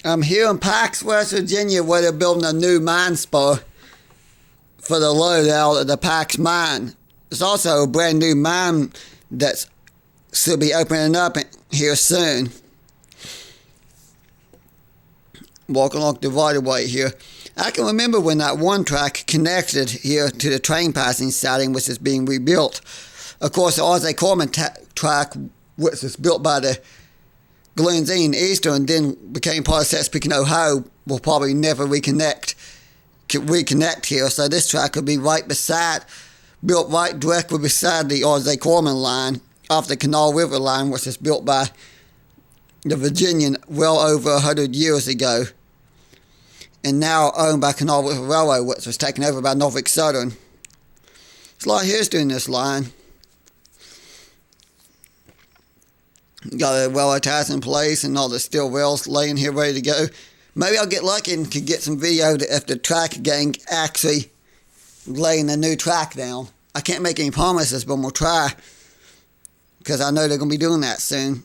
I'm here in Pax, West Virginia, where they're building a new mine spur for the loadout of the Pax mine. There's also a brand new mine that's should be opening up here soon. Walking along the right of way here. I can remember when that one track connected here to the train passing siding, which is being rebuilt. Of course, the R.J. Corman track, which was built by the Glenn Eastern and then became part of Chesapeake, Ohio, will probably never reconnect here. So this track will be built right directly beside the R.J. Corman line off the Canal River line, which was built by the Virginian well over 100 years ago, and now owned by Canal River Railroad, which was taken over by Norfolk Southern. There's a lot of history in this line. Got the railroad ties in place and all the steel rails laying here ready to go. Maybe I'll get lucky and can get some video if the track gang actually laying the new track down. I can't make any promises, but we'll try, because I know they're going to be doing that soon.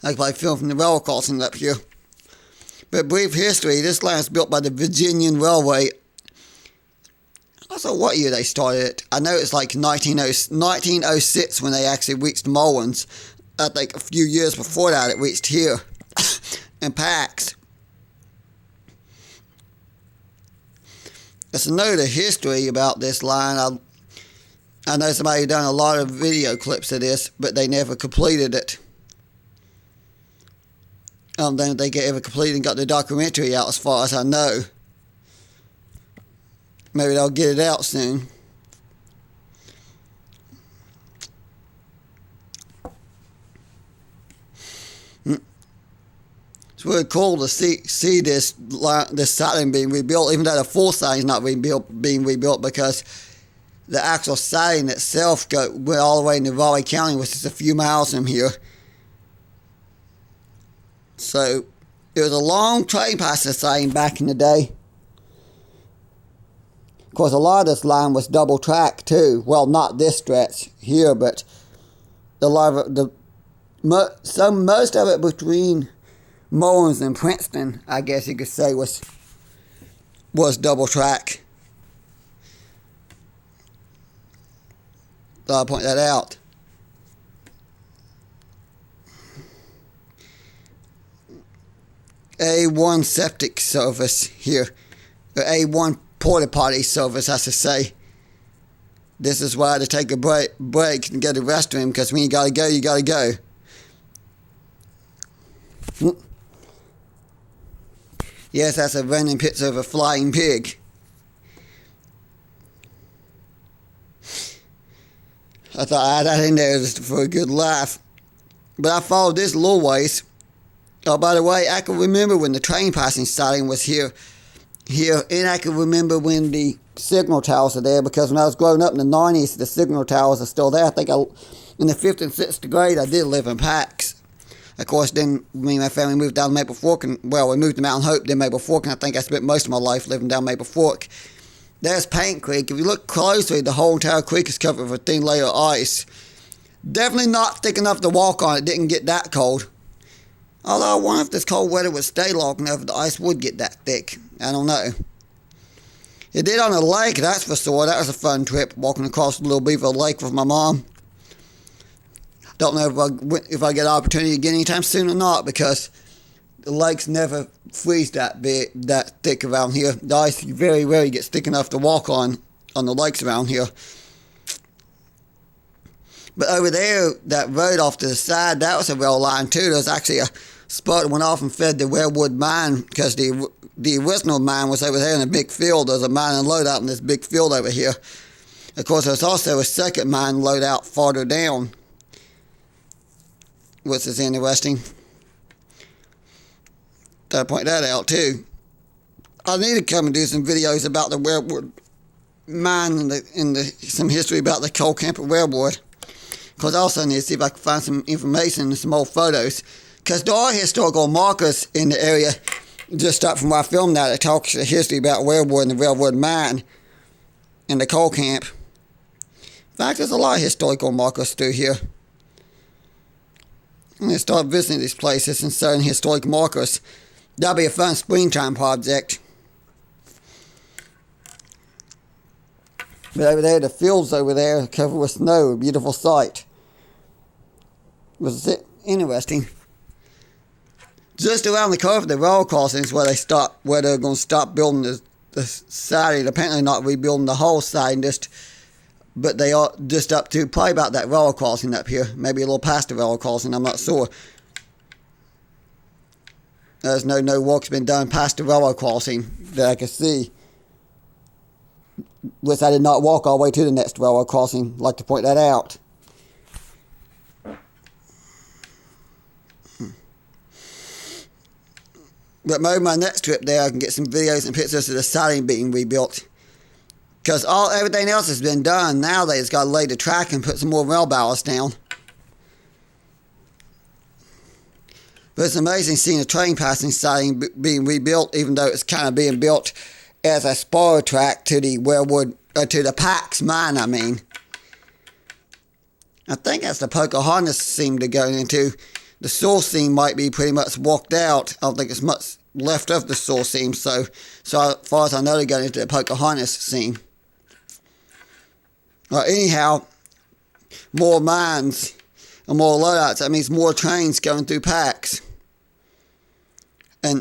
I can probably film from the railroad crossing up here. But brief history, this line is built by the Virginian Railway. I don't know what year they started it. I know it's like 1906 when they actually reached Mullins. I think a few years before that it reached here in Pax. There's a note of history about this line. I know somebody done a lot of video clips of this, but they never completed it. I don't think they ever completed and got the documentary out, as far as I know. Maybe they'll get it out soon. It's really cool to see this siding being rebuilt, even though the full siding is not being rebuilt, because the actual siding itself went all the way into Raleigh County, which is a few miles from here. So it was a long train passing siding back in the day. Of course, a lot of this line was double track too. Well, not this stretch here, but most of it between Mullins and Princeton, I guess you could say, was double track. So I'll point that out. A1 septic service here, or A1 porta potty service, I should say. This is why I had to take a break and go to the restroom, because when you gotta go, you gotta go. Yes, that's a random picture of a flying pig. I thought I'd add that in there just for a good laugh. But I followed this a little ways. Oh, by the way, I can remember when the train passing siding was here, and I can remember when the signal towers were there, because when I was growing up in the 90s, the signal towers are still there. I think in the 5th and 6th grade, I did live in Pax. Of course, then me and my family moved down to Maple Fork, we moved to Mountain Hope, then Maple Fork, and I think I spent most of my life living down Maple Fork. There's Paint Creek. If you look closely, the whole entire creek is covered with a thin layer of ice. Definitely not thick enough to walk on. It didn't get that cold. Although I wonder if this cold weather would stay long enough, the ice would get that thick. I don't know. It did on a lake, that's for sure. That was a fun trip, walking across Little Beaver Lake with my mom. Don't know if I get an opportunity again anytime soon or not, because the lakes never freeze that thick around here. The ice very rarely gets thick enough to walk on the lakes around here. But over there, that road off to the side, that was a rail line too. There was actually a spur that went off and fed the Railwood mine, because the original mine was over there in a big field. There was a mine and loadout in this big field over here. Of course, there's also a second mine loadout farther down, which is interesting. I'll point that out too. I need to come and do some videos about the Railwood mine and some history about the coal camp at Railwood. Because I also need to see if I can find some information and some old photos. Because there are historical markers in the area, just up from where I filmed that talks the history about Railwood and the Railwood mine and the coal camp. In fact, there's a lot of historical markers through here. I'm going to start visiting these places and certain historic markers. That'll be a fun springtime project. But over there, the fields over there covered with snow, a beautiful sight. Was it interesting? Just around the curve of the rail crossing is where they're going to stop building the siding. Apparently not rebuilding the whole siding, but they are just up to probably about that rail crossing up here. Maybe a little past the rail crossing, I'm not sure. There's no work's been done past the railroad crossing that I could see. Which I did not walk all the way to the next railroad crossing. I'd like to point that out. But maybe my next trip there I can get some videos and pictures of the siding being rebuilt. Because everything else has been done. Now they just got to lay the track and put some more rail ballast down. But it's amazing seeing a train passing siding being rebuilt, even though it's kind of being built as a spur track to the to the Pax mine, I mean. I think that's the Pocahontas seam to go into. The source seam might be pretty much walked out. I don't think there's much left of the source seam, so as far as I know, they're going into the Pocahontas seam. Anyhow, more mines and more loadouts. That means more trains going through Pax. And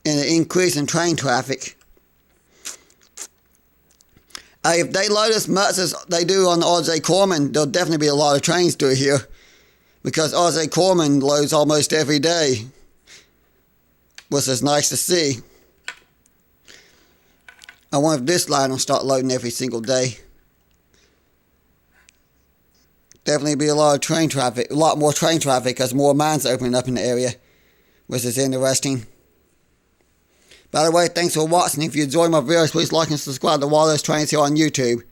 an increase in train traffic. If they load as much as they do on the R.J. Corman, there'll definitely be a lot of trains through here. Because R.J. Corman loads almost every day. Which is nice to see. I wonder if this line will start loading every single day. Definitely be a lot of train traffic. A lot more train traffic because more mines are opening up in the area. Which is interesting. By the way, thanks for watching. If you enjoy my videos, please like and subscribe to Wireless Trains here on YouTube.